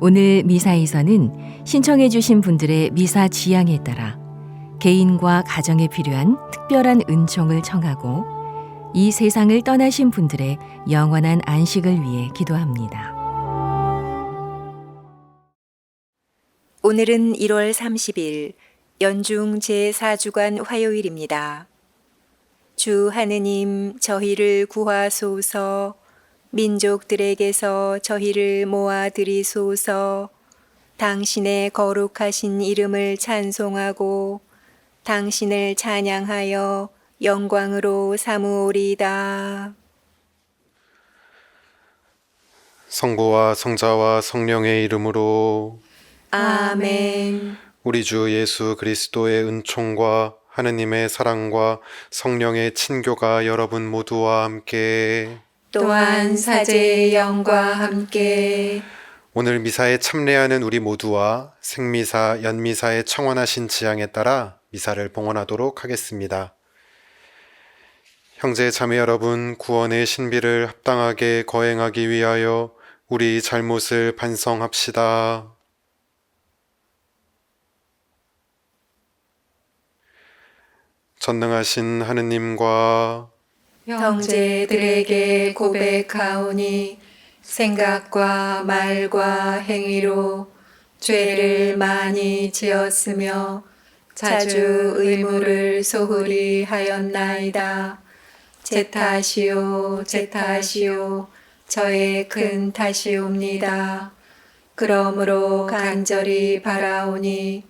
오늘 미사에서는 신청해 주신 분들의 미사 지향에 따라 개인과 가정에 필요한 특별한 은총을 청하고 이 세상을 떠나신 분들의 영원한 안식을 위해 기도합니다. 오늘은 1월 30일 연중 제4주간 화요일입니다. 주 하느님 저희를 구하소서. 민족들에게서 저희를 모아들이소서. 당신의 거룩하신 이름을 찬송하고 당신을 찬양하여 영광으로 삼으오리이다. 성부와 성자와 성령의 이름으로 아멘. 우리 주 예수 그리스도의 은총과 하느님의 사랑과 성령의 친교가 여러분 모두와 함께 또한 사제의 영과 함께 오늘 미사에 참례하는 우리 모두와 생미사, 연미사에 청원하신 지향에 따라 미사를 봉헌하도록 하겠습니다. 형제 자매 여러분, 구원의 신비를 합당하게 거행하기 위하여 우리 잘못을 반성합시다. 전능하신 하느님과 형제들에게 고백하오니 생각과 말과 행위로 죄를 많이 지었으며 자주 의무를 소홀히 하였나이다. 제 탓이요, 제 탓이요, 저의 큰 탓이옵니다. 그러므로 간절히 바라오니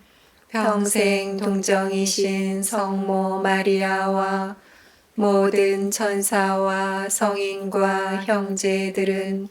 평생 동정이신 성모 마리아와 모든 천사와 성인과 형제들은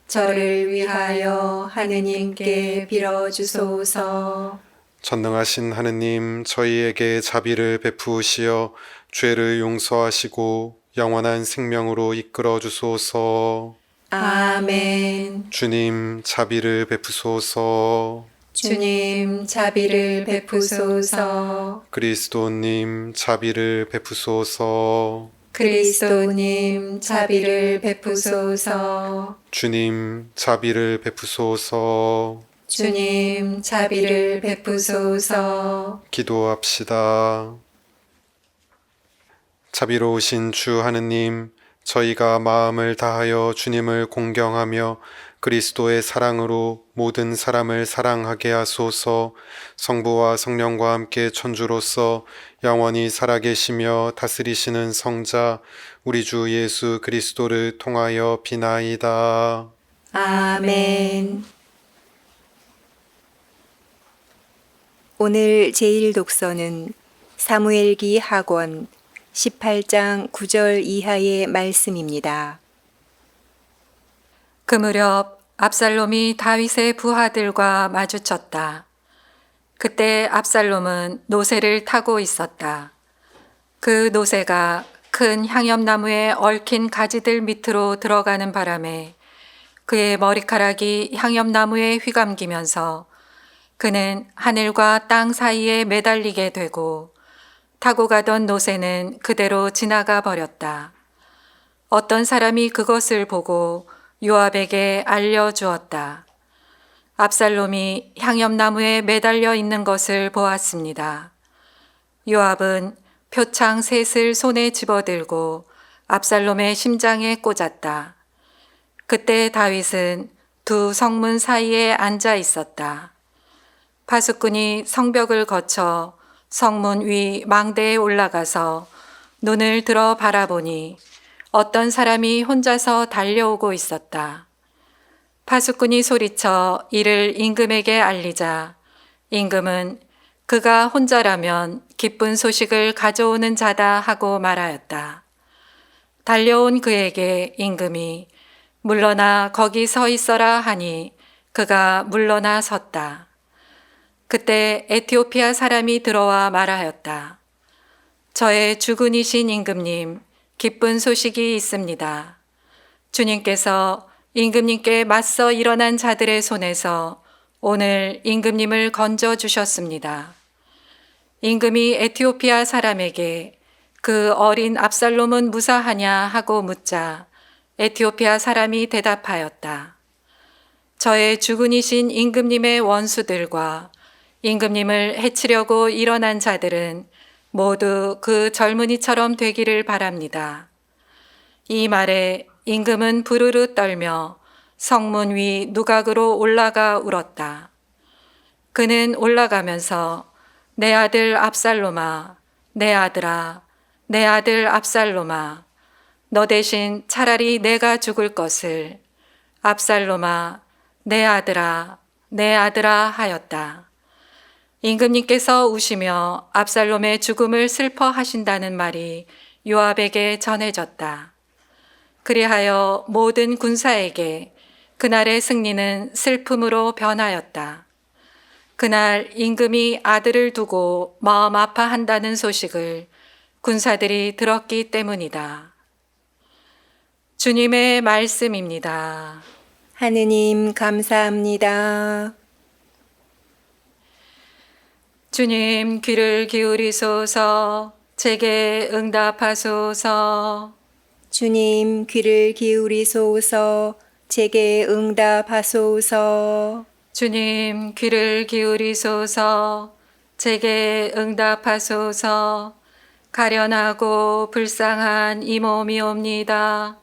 저를 위하여 하느님께 빌어주소서. 전능하신 하느님, 저희에게 자비를 베푸시어 죄를 용서하시고 영원한 생명으로 이끌어 주소서. 아멘. 주님, 자비를 베푸소서. 주님, 자비를 베푸소서. 그리스도님, 자비를 베푸소서. 그리스도님, 자비를 베푸소서. 주님, 자비를 베푸소서. 주님, 자비를 베푸소서. 기도합시다. 자비로우신 주 하느님, 저희가 마음을 다하여 주님을 공경하며 그리스도의 사랑으로 모든 사람을 사랑하게 하소서. 성부와 성령과 함께 천주로서 영원히 살아계시며 다스리시는 성자 우리 주 예수 그리스도를 통하여 비나이다. 아멘. 오늘 제1독서는 사무엘기 하권 18장 9절 이하의 말씀입니다. 그 무렵 압살롬이 다윗의 부하들과 마주쳤다. 그때 압살롬은 노새를 타고 있었다. 그 노새가 큰 향엽나무에 얽힌 가지들 밑으로 들어가는 바람에 그의 머리카락이 향엽나무에 휘감기면서 그는 하늘과 땅 사이에 매달리게 되고 타고 가던 노새는 그대로 지나가 버렸다. 어떤 사람이 그것을 보고 요압에게 알려주었다. 압살롬이 향엽나무에 매달려 있는 것을 보았습니다. 요압은 표창 셋을 손에 집어들고 압살롬의 심장에 꽂았다. 그때 다윗은 두 성문 사이에 앉아 있었다. 파수꾼이 성벽을 거쳐 성문 위 망대에 올라가서 눈을 들어 바라보니 어떤 사람이 혼자서 달려오고 있었다. 파수꾼이 소리쳐 이를 임금에게 알리자 임금은 그가 혼자라면 기쁜 소식을 가져오는 자다 하고 말하였다. 달려온 그에게 임금이 물러나 거기 서 있어라 하니 그가 물러나 섰다. 그때 에티오피아 사람이 들어와 말하였다. 저의 주군이신 임금님, 기쁜 소식이 있습니다. 주님께서 임금님께 맞서 일어난 자들의 손에서 오늘 임금님을 건져주셨습니다. 임금이 에티오피아 사람에게 그 어린 압살롬은 무사하냐 하고 묻자 에티오피아 사람이 대답하였다. 저의 주군이신 임금님의 원수들과 임금님을 해치려고 일어난 자들은 모두 그 젊은이처럼 되기를 바랍니다. 이 말에 임금은 부르르 떨며 성문 위 누각으로 올라가 울었다. 그는 올라가면서 내 아들 압살롬아, 내 아들아, 내 아들 압살롬아, 너 대신 차라리 내가 죽을 것을 압살롬아, 내 아들아, 내 아들아 하였다. 임금님께서 우시며 압살롬의 죽음을 슬퍼하신다는 말이 요압에게 전해졌다. 그리하여 모든 군사에게 그날의 승리는 슬픔으로 변하였다. 그날 임금이 아들을 두고 마음 아파한다는 소식을 군사들이 들었기 때문이다. 주님의 말씀입니다. 하느님 감사합니다. 주님 귀를 기울이소서. 제게 응답하소서. 주님 귀를 기울이소서. 제게 응답하소서. 주님 귀를 기울이소서. 제게 응답하소서. 가련하고 불쌍한 이 몸이옵니다.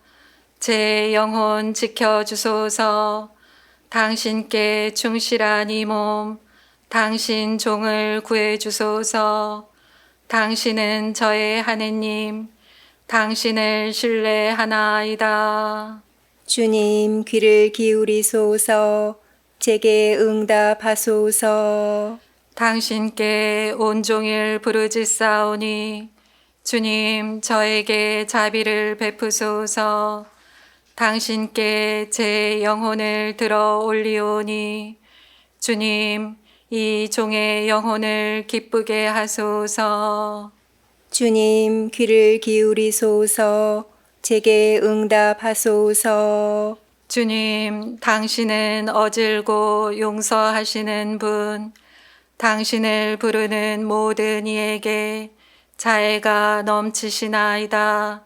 제 영혼 지켜주소서. 당신께 충실한 이 몸, 당신 종을 구해주소서. 당신은 저의 하느님, 당신을 신뢰하나이다. 주님 귀를 기울이소서. 제게 응답하소서. 당신께 온종일 부르짖사오니 주님 저에게 자비를 베푸소서. 당신께 제 영혼을 들어 올리오니 주님 이 종의 영혼을 기쁘게 하소서. 주님 귀를 기울이소서. 제게 응답하소서. 주님 당신은 어질고 용서하시는 분, 당신을 부르는 모든 이에게 자애가 넘치시나이다.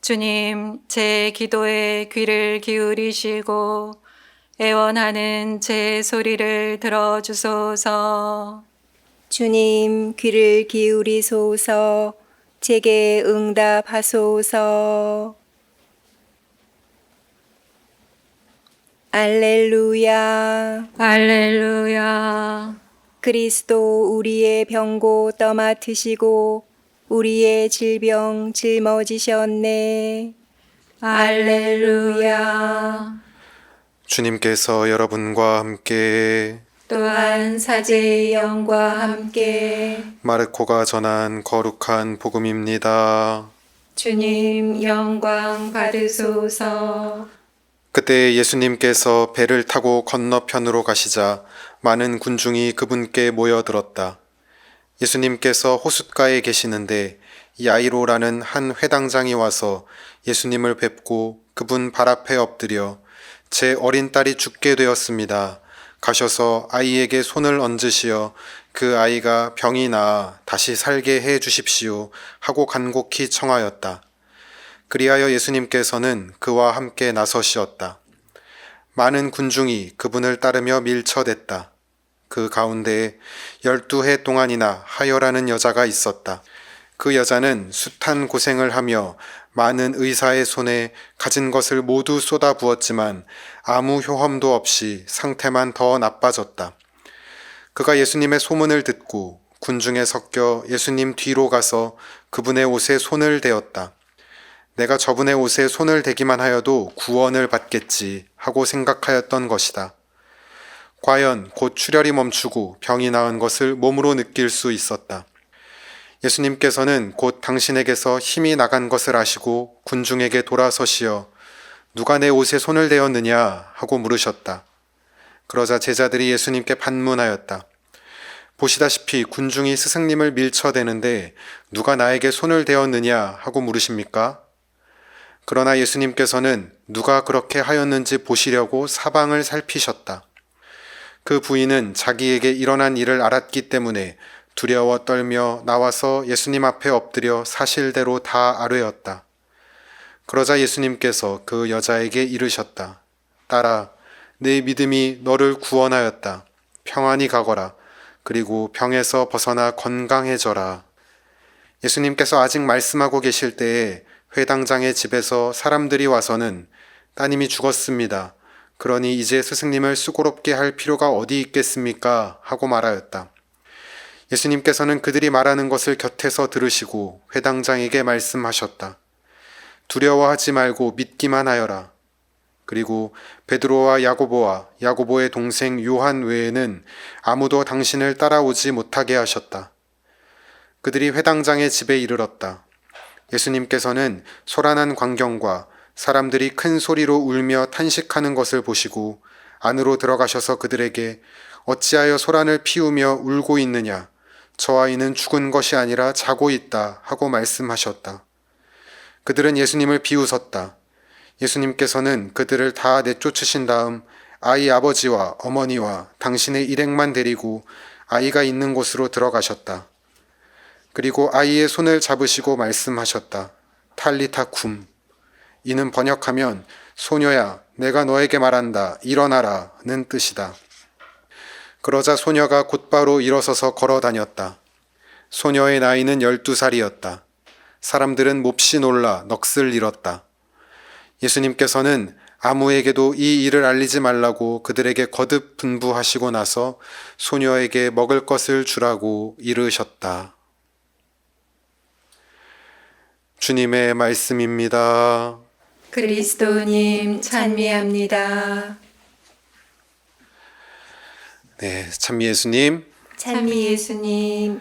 주님, 제 기도에 귀를 기울이시고 애원하는 제 소리를 들어주소서. 주님 귀를 기울이소서. 제게 응답하소서. 알렐루야. 할렐루야. 그리스도 우리의 병고 떠맡으시고 우리의 질병 짊어지셨네. 할렐루야. 주님께서 여러분과 함께 또한 사제의 영과 함께 마르코가 전한 거룩한 복음입니다. 주님 영광 받으소서. 그때 예수님께서 배를 타고 건너편으로 가시자 많은 군중이 그분께 모여들었다. 예수님께서 호숫가에 계시는데 야이로라는 한 회당장이 와서 예수님을 뵙고 그분 발 앞에 엎드려 제 어린 딸이 죽게 되었습니다. 가셔서 아이에게 손을 얹으시어 그 아이가 병이 나아 다시 살게 해 주십시오 하고 간곡히 청하였다. 그리하여 예수님께서는 그와 함께 나서시었다. 많은 군중이 그분을 따르며 밀쳐댔다. 그 가운데에 12해 동안이나 하여라는 여자가 있었다. 그 여자는 숱한 고생을 하며 많은 의사의 손에 가진 것을 모두 쏟아부었지만 아무 효험도 없이 상태만 더 나빠졌다. 그가 예수님의 소문을 듣고 군중에 섞여 예수님 뒤로 가서 그분의 옷에 손을 대었다. 내가 저분의 옷에 손을 대기만 하여도 구원을 받겠지 하고 생각하였던 것이다. 과연 곧 출혈이 멈추고 병이 나은 것을 몸으로 느낄 수 있었다. 예수님께서는 곧 당신에게서 힘이 나간 것을 아시고 군중에게 돌아서시어 누가 내 옷에 손을 대었느냐 하고 물으셨다. 그러자 제자들이 예수님께 반문하였다. 보시다시피 군중이 스승님을 밀쳐대는데 누가 나에게 손을 대었느냐 하고 물으십니까? 그러나 예수님께서는 누가 그렇게 하였는지 보시려고 사방을 살피셨다. 그 부인은 자기에게 일어난 일을 알았기 때문에 두려워 떨며 나와서 예수님 앞에 엎드려 사실대로 다 아뢰었다. 그러자 예수님께서 그 여자에게 이르셨다. 딸아, 내 믿음이 너를 구원하였다. 평안히 가거라. 그리고 병에서 벗어나 건강해져라. 예수님께서 아직 말씀하고 계실 때에 회당장의 집에서 사람들이 와서는 따님이 죽었습니다. 그러니 이제 스승님을 수고롭게 할 필요가 어디 있겠습니까? 하고 말하였다. 예수님께서는 그들이 말하는 것을 곁에서 들으시고 회당장에게 말씀하셨다. 두려워하지 말고 믿기만 하여라. 그리고 베드로와 야고보와 야고보의 동생 요한 외에는 아무도 당신을 따라오지 못하게 하셨다. 그들이 회당장의 집에 이르렀다. 예수님께서는 소란한 광경과 사람들이 큰 소리로 울며 탄식하는 것을 보시고 안으로 들어가셔서 그들에게 어찌하여 소란을 피우며 울고 있느냐? 저 아이는 죽은 것이 아니라 자고 있다 하고 말씀하셨다. 그들은 예수님을 비웃었다. 예수님께서는 그들을 다 내쫓으신 다음 아이 아버지와 어머니와 당신의 일행만 데리고 아이가 있는 곳으로 들어가셨다. 그리고 아이의 손을 잡으시고 말씀하셨다. 탈리타 쿰. 이는 번역하면 소녀야, 내가 너에게 말한다. 일어나라는 뜻이다. 그러자 소녀가 곧바로 일어서서 걸어 다녔다. 소녀의 나이는 12살이었다. 사람들은 몹시 놀라 넋을 잃었다. 예수님께서는 아무에게도 이 일을 알리지 말라고 그들에게 거듭 분부하시고 나서 소녀에게 먹을 것을 주라고 이르셨다. 주님의 말씀입니다. 그리스도님 찬미합니다. 네, 찬미 예수님. 찬미 예수님.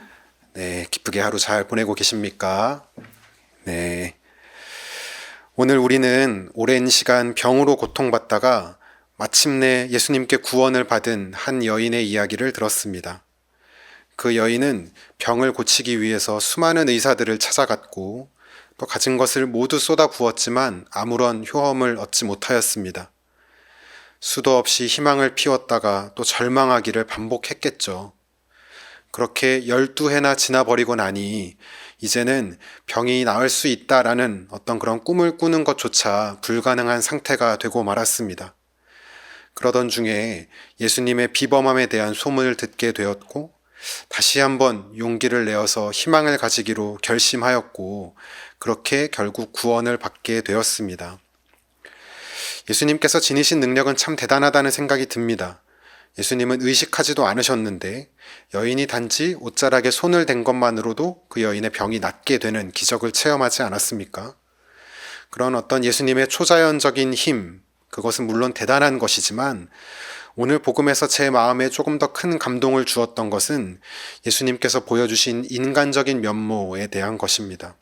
네, 기쁘게 하루 잘 보내고 계십니까? 네. 오늘 우리는 오랜 시간 병으로 고통받다가 마침내 예수님께 구원을 받은 한 여인의 이야기를 들었습니다. 그 여인은 병을 고치기 위해서 수많은 의사들을 찾아갔고 또 가진 것을 모두 쏟아 부었지만 아무런 효험을 얻지 못하였습니다. 수도 없이 희망을 피웠다가 또 절망하기를 반복했겠죠. 그렇게 12해나 지나버리고 나니 이제는 병이 나을 수 있다라는 어떤 그런 꿈을 꾸는 것조차 불가능한 상태가 되고 말았습니다. 그러던 중에 예수님의 비범함에 대한 소문을 듣게 되었고 다시 한번 용기를 내어서 희망을 가지기로 결심하였고 그렇게 결국 구원을 받게 되었습니다. 예수님께서 지니신 능력은 참 대단하다는 생각이 듭니다. 예수님은 의식하지도 않으셨는데 여인이 단지 옷자락에 손을 댄 것만으로도 그 여인의 병이 낫게 되는 기적을 체험하지 않았습니까? 그런 어떤 예수님의 초자연적인 힘, 그것은 물론 대단한 것이지만 오늘 복음에서 제 마음에 조금 더 큰 감동을 주었던 것은 예수님께서 보여주신 인간적인 면모에 대한 것입니다.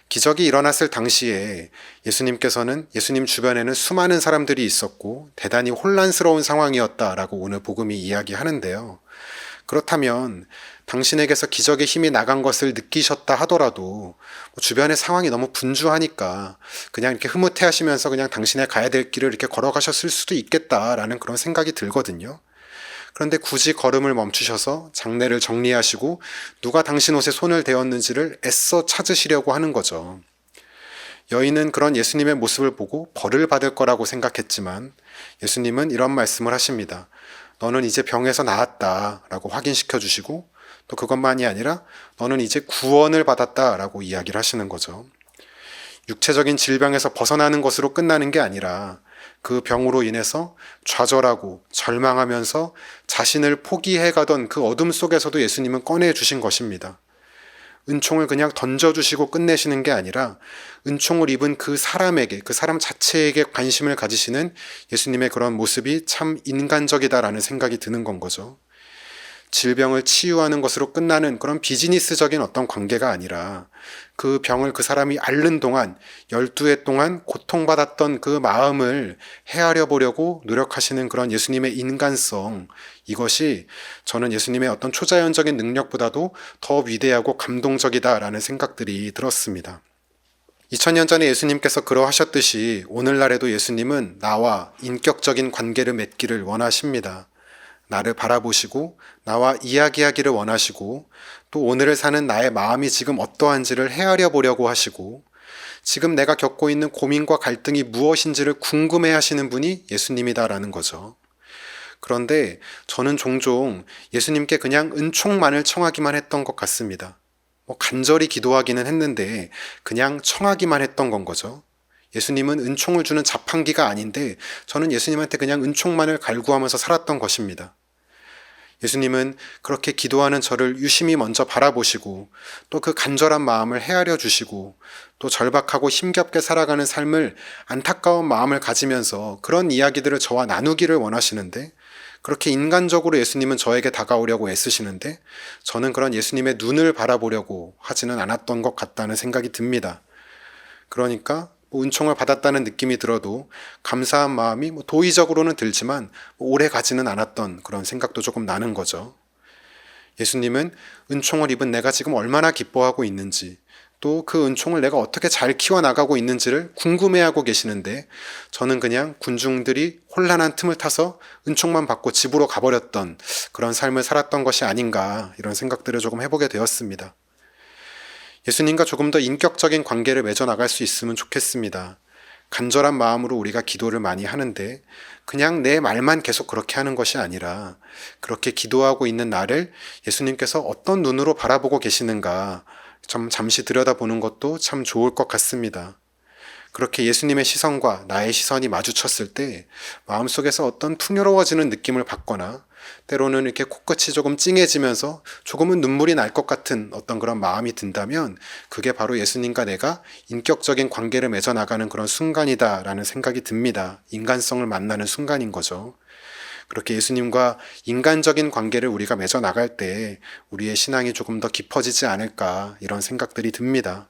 기적이 일어났을 당시에 예수님께서는 예수님 주변에는 수많은 사람들이 있었고 대단히 혼란스러운 상황이었다라고 오늘 복음이 이야기하는데요. 그렇다면 당신에게서 기적의 힘이 나간 것을 느끼셨다 하더라도 주변의 상황이 너무 분주하니까 그냥 이렇게 흐뭇해하시면서 그냥 당신의 가야 될 길을 이렇게 걸어가셨을 수도 있겠다라는 그런 생각이 들거든요. 그런데 굳이 걸음을 멈추셔서 장례를 정리하시고 누가 당신 옷에 손을 대었는지를 애써 찾으시려고 하는 거죠. 여인은 그런 예수님의 모습을 보고 벌을 받을 거라고 생각했지만 예수님은 이런 말씀을 하십니다. 너는 이제 병에서 나았다 라고 확인시켜 주시고 또 그것만이 아니라 너는 이제 구원을 받았다 라고 이야기를 하시는 거죠. 육체적인 질병에서 벗어나는 것으로 끝나는 게 아니라 그 병으로 인해서 좌절하고 절망하면서 자신을 포기해가던 그 어둠 속에서도 예수님은 꺼내주신 것입니다. 은총을 그냥 던져주시고 끝내시는 게 아니라 은총을 입은 그 사람에게, 그 사람 자체에게 관심을 가지시는 예수님의 그런 모습이 참 인간적이다라는 생각이 드는 건 거죠. 질병을 치유하는 것으로 끝나는 그런 비즈니스적인 어떤 관계가 아니라 그 병을 그 사람이 앓는 동안 12해 동안 고통받았던 그 마음을 헤아려 보려고 노력하시는 그런 예수님의 인간성, 이것이 저는 예수님의 어떤 초자연적인 능력보다도 더 위대하고 감동적이다라는 생각들이 들었습니다. 2000년 전에 예수님께서 그러하셨듯이 오늘날에도 예수님은 나와 인격적인 관계를 맺기를 원하십니다. 나를 바라보시고 나와 이야기하기를 원하시고 또 오늘을 사는 나의 마음이 지금 어떠한지를 헤아려 보려고 하시고 지금 내가 겪고 있는 고민과 갈등이 무엇인지를 궁금해 하시는 분이 예수님이다라는 거죠. 그런데 저는 종종 예수님께 그냥 은총만을 청하기만 했던 것 같습니다. 간절히 기도하기는 했는데 그냥 청하기만 했던 건 거죠. 예수님은 은총을 주는 자판기가 아닌데 저는 예수님한테 그냥 은총만을 갈구하면서 살았던 것입니다. 예수님은 그렇게 기도하는 저를 유심히 먼저 바라보시고 또 그 간절한 마음을 헤아려 주시고 또 절박하고 힘겹게 살아가는 삶을 안타까운 마음을 가지면서 그런 이야기들을 저와 나누기를 원하시는데 그렇게 인간적으로 예수님은 저에게 다가오려고 애쓰시는데 저는 그런 예수님의 눈을 바라보려고 하지는 않았던 것 같다는 생각이 듭니다. 그러니까 은총을 받았다는 느낌이 들어도 감사한 마음이 도의적으로는 들지만 오래 가지는 않았던 그런 생각도 조금 나는 거죠. 예수님은 은총을 입은 내가 지금 얼마나 기뻐하고 있는지 또 그 은총을 내가 어떻게 잘 키워나가고 있는지를 궁금해하고 계시는데 저는 그냥 군중들이 혼란한 틈을 타서 은총만 받고 집으로 가버렸던 그런 삶을 살았던 것이 아닌가 이런 생각들을 조금 해보게 되었습니다. 예수님과 조금 더 인격적인 관계를 맺어나갈 수 있으면 좋겠습니다. 간절한 마음으로 우리가 기도를 많이 하는데 그냥 내 말만 계속 그렇게 하는 것이 아니라 그렇게 기도하고 있는 나를 예수님께서 어떤 눈으로 바라보고 계시는가 좀 잠시 들여다보는 것도 참 좋을 것 같습니다. 그렇게 예수님의 시선과 나의 시선이 마주쳤을 때 마음속에서 어떤 풍요로워지는 느낌을 받거나 때로는 이렇게 코끝이 조금 찡해지면서 조금은 눈물이 날 것 같은 어떤 그런 마음이 든다면 그게 바로 예수님과 내가 인격적인 관계를 맺어나가는 그런 순간이다라는 생각이 듭니다. 인간성을 만나는 순간인 거죠. 그렇게 예수님과 인간적인 관계를 우리가 맺어나갈 때 우리의 신앙이 조금 더 깊어지지 않을까 이런 생각들이 듭니다.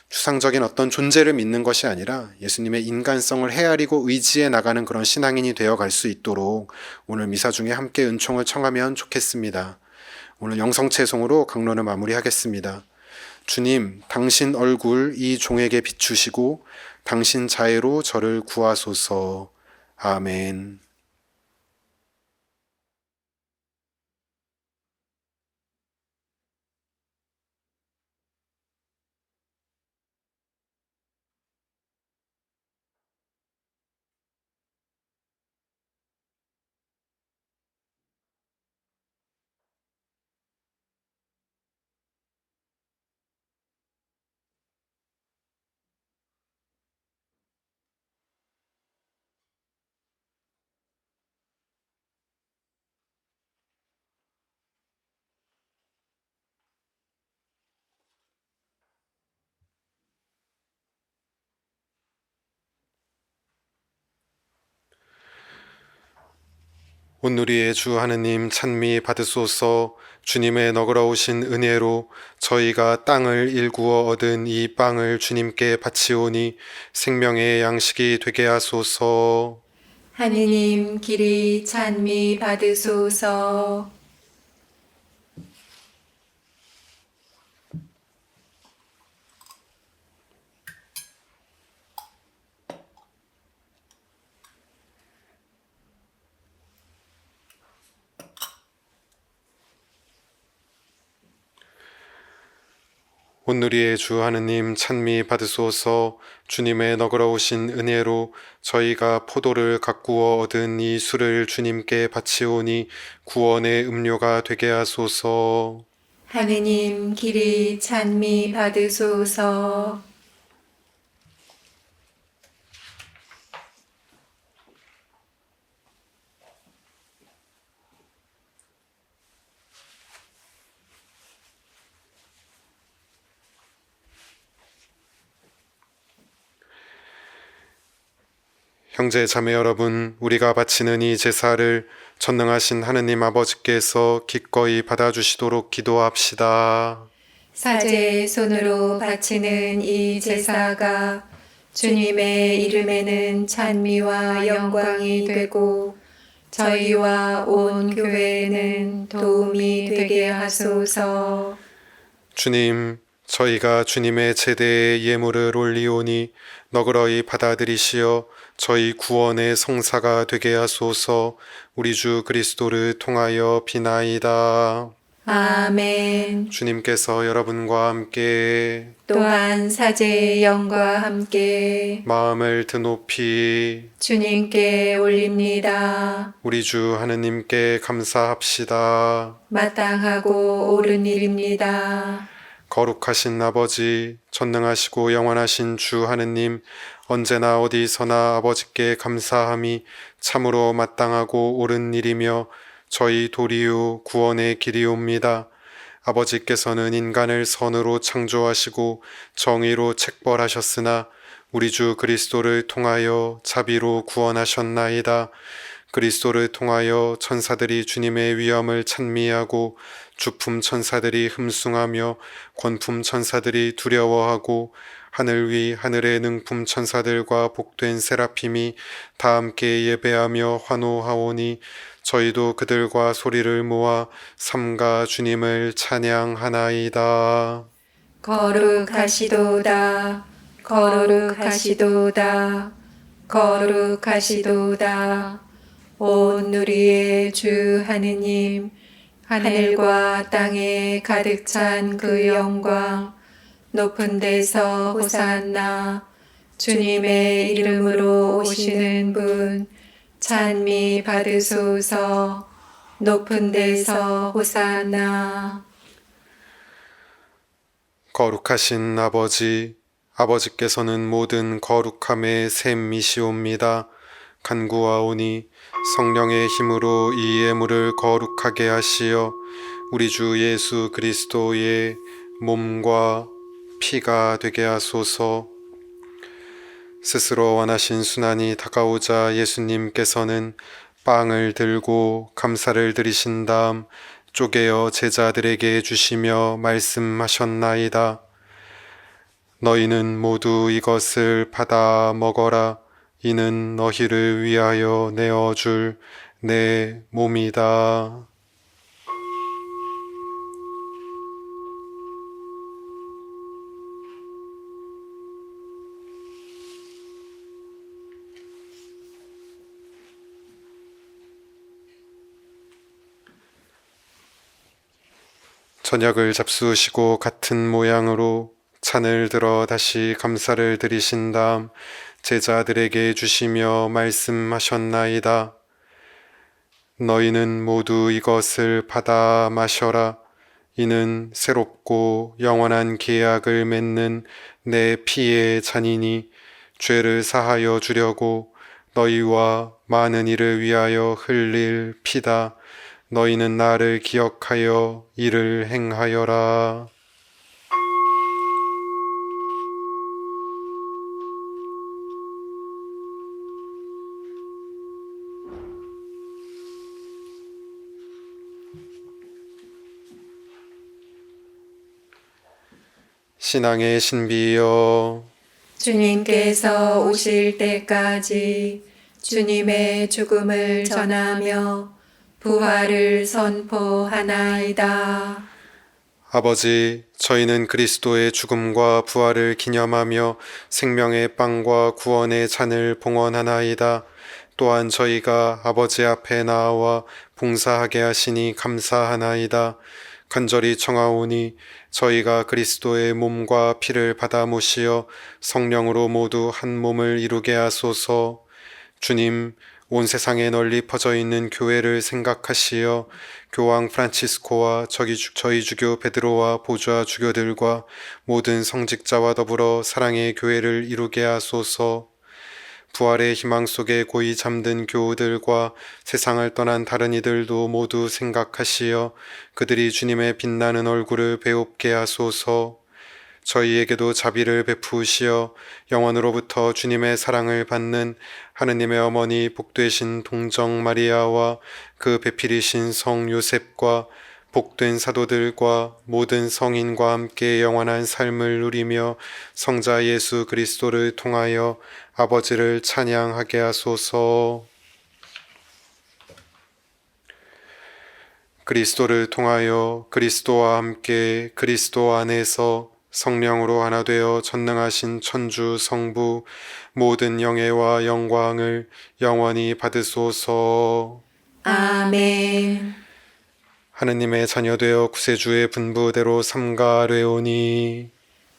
추상적인 어떤 존재를 믿는 것이 아니라 예수님의 인간성을 헤아리고 의지해 나가는 그런 신앙인이 되어갈 수 있도록 오늘 미사 중에 함께 은총을 청하면 좋겠습니다. 오늘 영성채송으로 강론을 마무리하겠습니다. 주님, 당신 얼굴 이 종에게 비추시고 당신 자애로 저를 구하소서. 아멘. 온누리의 주 하느님 찬미 받으소서. 주님의 너그러우신 은혜로 저희가 땅을 일구어 얻은 이 빵을 주님께 바치오니 생명의 양식이 되게 하소서. 하느님 길이 찬미 받으소서. 온누리의 주 하느님 찬미 받으소서. 주님의 너그러우신 은혜로 저희가 포도를 가꾸어 얻은 이 술을 주님께 바치오니 구원의 음료가 되게 하소서. 하느님 길이 찬미 받으소서. 형제 자매 여러분, 우리가 바치는 이 제사를 전능하신 하느님 아버지께서 기꺼이 받아주시도록 기도합시다. 사제의 손으로 바치는 이 제사가 주님의 이름에는 찬미와 영광이 되고 저희와 온 교회에는 도움이 되게 하소서. 주님, 저희가 주님의 제대에 예물을 올리오니 너그러이 받아들이시어 저희 구원의 성사가 되게 하소서. 우리 주 그리스도를 통하여 비나이다. 아멘. 주님께서 여러분과 함께 또한 사제의 영과 함께 마음을 드높이 주님께 올립니다. 우리 주 하느님께 감사합시다. 마땅하고 옳은 일입니다. 거룩하신 아버지, 전능하시고 영원하신 주 하느님, 언제나 어디서나 아버지께 감사함이 참으로 마땅하고 옳은 일이며 저희 도리요 구원의 길이옵니다. 아버지께서는 인간을 선으로 창조하시고 정의로 책벌하셨으나 우리 주 그리스도를 통하여 자비로 구원하셨나이다. 그리스도를 통하여 천사들이 주님의 위엄을 찬미하고 주품 천사들이 흠숭하며 권품 천사들이 두려워하고 하늘 위 하늘의 능품 천사들과 복된 세라핌이 다 함께 예배하며 환호하오니 저희도 그들과 소리를 모아 삼가 주님을 찬양하나이다. 거룩하시도다. 거룩하시도다. 거룩하시도다. 온 누리의 주 하느님, 하늘과 땅에 가득 찬 그 영광, 높은 데서 호산나, 주님의 이름으로 오시는 분, 찬미 받으소서. 높은 데서 호산나. 거룩하신 아버지, 아버지께서는 모든 거룩함의 샘이시옵니다. 간구하오니 성령의 힘으로 이 예물을 거룩하게 하시어 우리 주 예수 그리스도의 몸과 피가 되게 하소서. 스스로 원하신 순환이 다가오자 예수님께서는 빵을 들고 감사를 드리신 다음 쪼개어 제자들에게 주시며 말씀하셨나이다. 너희는 모두 이것을 받아 먹어라. 이는 너희를 위하여 내어줄 내 몸이다. 저녁을 잡수시고 같은 모양으로 잔을 들어 다시 감사를 드리신 다음 제자들에게 주시며 말씀하셨나이다. 너희는 모두 이것을 받아 마셔라. 이는 새롭고 영원한 계약을 맺는 내 피의 잔이니 죄를 사하여 주려고 너희와 많은 이를 위하여 흘릴 피다. 너희는 나를 기억하여 이를 행하여라. 신앙의 신비여, 주님께서 오실 때까지 주님의 죽음을 전하며 부활을 선포하나이다. 아버지, 저희는 그리스도의 죽음과 부활을 기념하며 생명의 빵과 구원의 잔을 봉헌하나이다. 또한 저희가 아버지 앞에 나와 봉사하게 하시니 감사하나이다. 간절히 청하오니 저희가 그리스도의 몸과 피를 받아 모시어 성령으로 모두 한 몸을 이루게 하소서. 주님, 온 세상에 널리 퍼져 있는 교회를 생각하시어 교황 프란치스코와 저희 주교 베드로와 보좌 주교들과 모든 성직자와 더불어 사랑의 교회를 이루게 하소서. 부활의 희망 속에 고이 잠든 교우들과 세상을 떠난 다른 이들도 모두 생각하시어 그들이 주님의 빛나는 얼굴을 배웁게 하소서. 저희에게도 자비를 베푸시어 영원으로부터 주님의 사랑을 받는 하느님의 어머니 복되신 동정 마리아와 그 배필이신 성 요셉과 복된 사도들과 모든 성인과 함께 영원한 삶을 누리며 성자 예수 그리스도를 통하여 아버지를 찬양하게 하소서. 그리스도를 통하여 그리스도와 함께 그리스도 안에서 성령으로 하나 되어 전능하신 천주 성부 모든 영예와 영광을 영원히 받으소서. 아멘. 하느님의 자녀되어 구세주의 분부대로 삼가되오니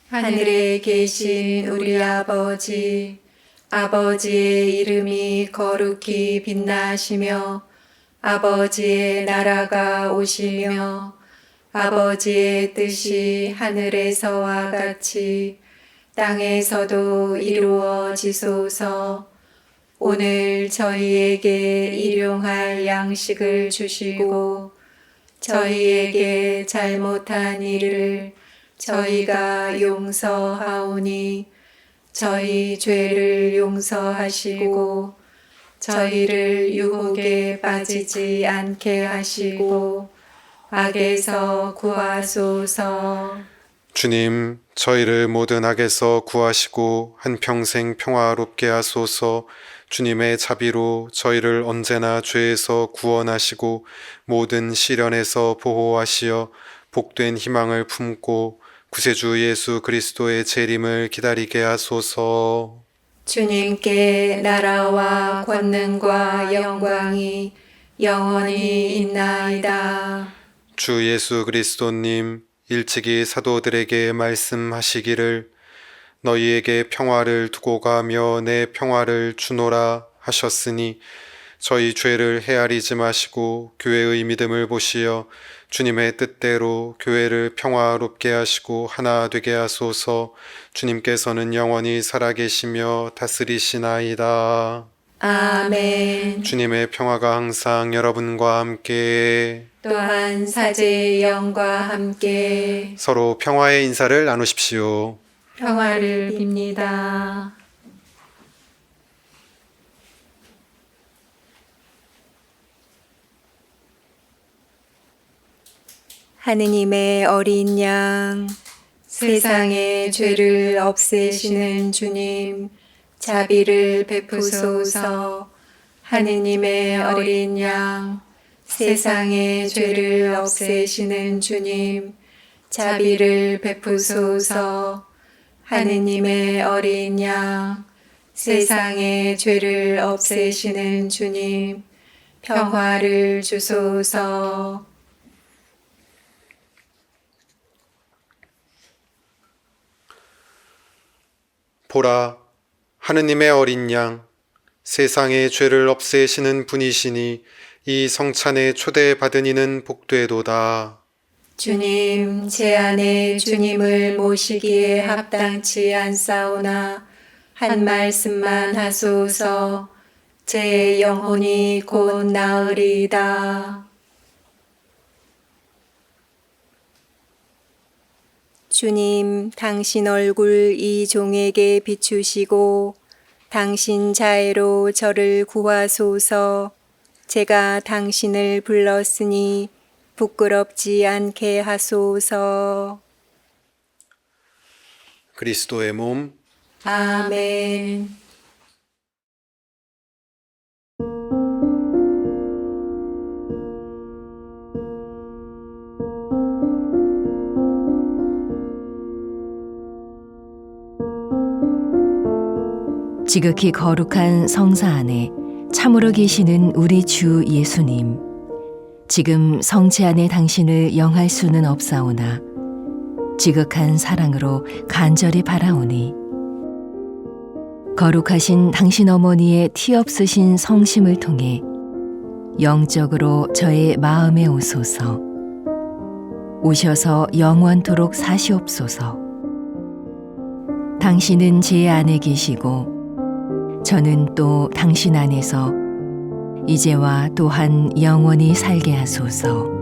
하늘에 계신 우리 아버지, 아버지의 이름이 거룩히 빛나시며 아버지의 나라가 오시며 아버지의 뜻이 하늘에서와 같이 땅에서도 이루어지소서. 오늘 저희에게 일용할 양식을 주시고 저희에게 잘못한 일을 저희가 용서하오니 저희 죄를 용서하시고 저희를 유혹에 빠지지 않게 하시고 악에서 구하소서. 주님, 저희를 모든 악에서 구하시고 한평생 평화롭게 하소서. 주님의 자비로 저희를 언제나 죄에서 구원하시고 모든 시련에서 보호하시어 복된 희망을 품고 구세주 예수 그리스도의 재림을 기다리게 하소서. 주님께 나라와 권능과 영광이 영원히 있나이다. 주 예수 그리스도님, 일찍이 사도들에게 말씀하시기를 너희에게 평화를 두고 가며 내 평화를 주노라 하셨으니 저희 죄를 헤아리지 마시고 교회의 믿음을 보시어 주님의 뜻대로 교회를 평화롭게 하시고 하나 되게 하소서. 주님께서는 영원히 살아계시며 다스리시나이다. 아멘. 주님의 평화가 항상 여러분과 함께 또한 사제의 영과 함께 서로 평화의 인사를 나누십시오. 평화를 빕니다. 하느님의 어린 양, 세상의 죄를 없애시는 주님, 자비를 베푸소서. 하느님의 어린 양, 세상의 죄를 없애시는 주님, 자비를 베푸소서. 하느님의 어린 양, 세상의 죄를 없애시는 주님, 평화를 주소서. 보라, 하느님의 어린 양, 세상의 죄를 없애시는 분이시니 이 성찬에 초대받은 이는 복되도다. 주님, 제 안에 주님을 모시기에 합당치 않사오나 한 말씀만 하소서. 제 영혼이 곧 나으리이다. 주님, 당신 얼굴 이 종에게 비추시고 당신 자애로 저를 구하소서. 제가 당신을 불렀으니 부끄럽지 않게 하소서. 그리스도의 몸, 아멘. 지극히 거룩한 성사 안에 참으로 계시는 우리 주 예수님, 지금 성체 안에 당신을 영할 수는 없사오나 지극한 사랑으로 간절히 바라오니 거룩하신 당신 어머니의 티 없으신 성심을 통해 영적으로 저의 마음에 오소서. 오셔서 영원토록 사시옵소서. 당신은 제 안에 계시고 저는 또 당신 안에서 이제와 또한 영원히 살게 하소서.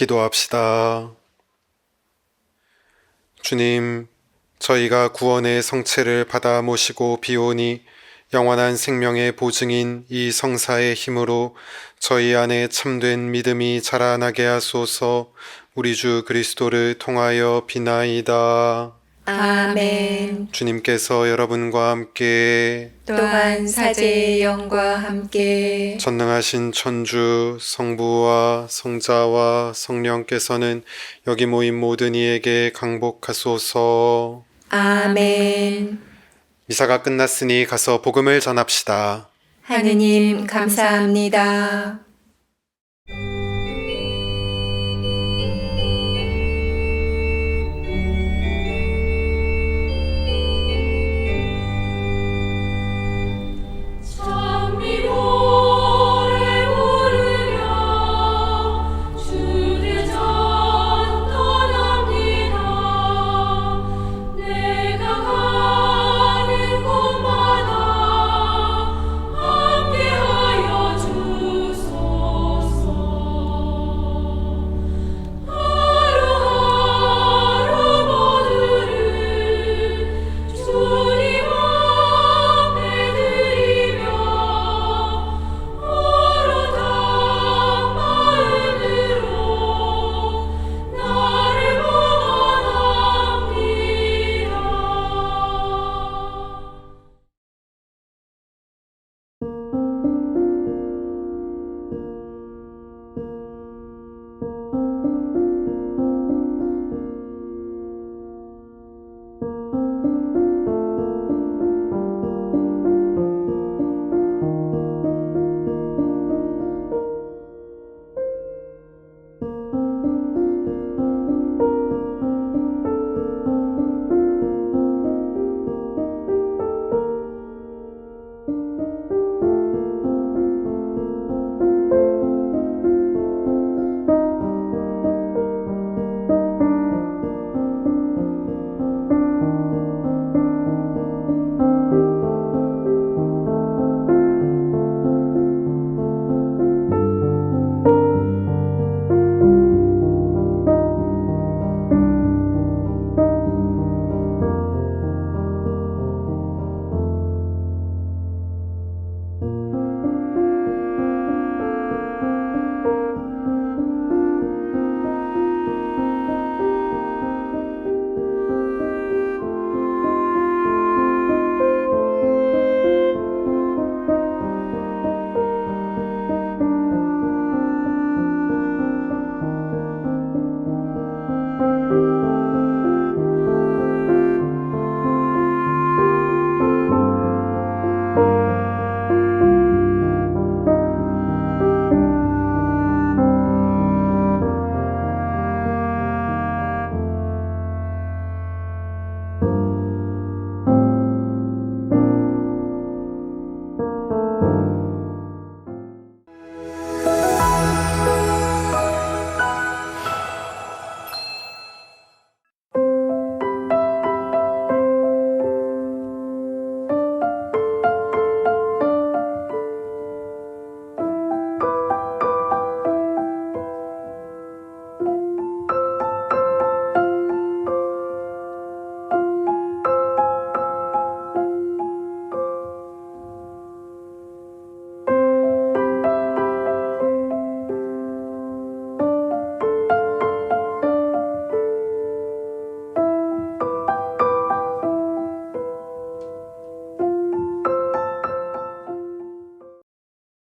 기도합시다. 주님, 저희가 구원의 성체를 받아 모시고 비오니 영원한 생명의 보증인 이 성사의 힘으로 저희 안에 참된 믿음이 자라나게 하소서. 우리 주 그리스도를 통하여 비나이다. 아멘. 주님께서 여러분과 함께 또한 사제의 영과 함께 전능하신 천주 성부와 성자와 성령께서는 여기 모인 모든 이에게 강복하소서. 아멘. 미사가 끝났으니 가서 복음을 전합시다. 하느님 감사합니다.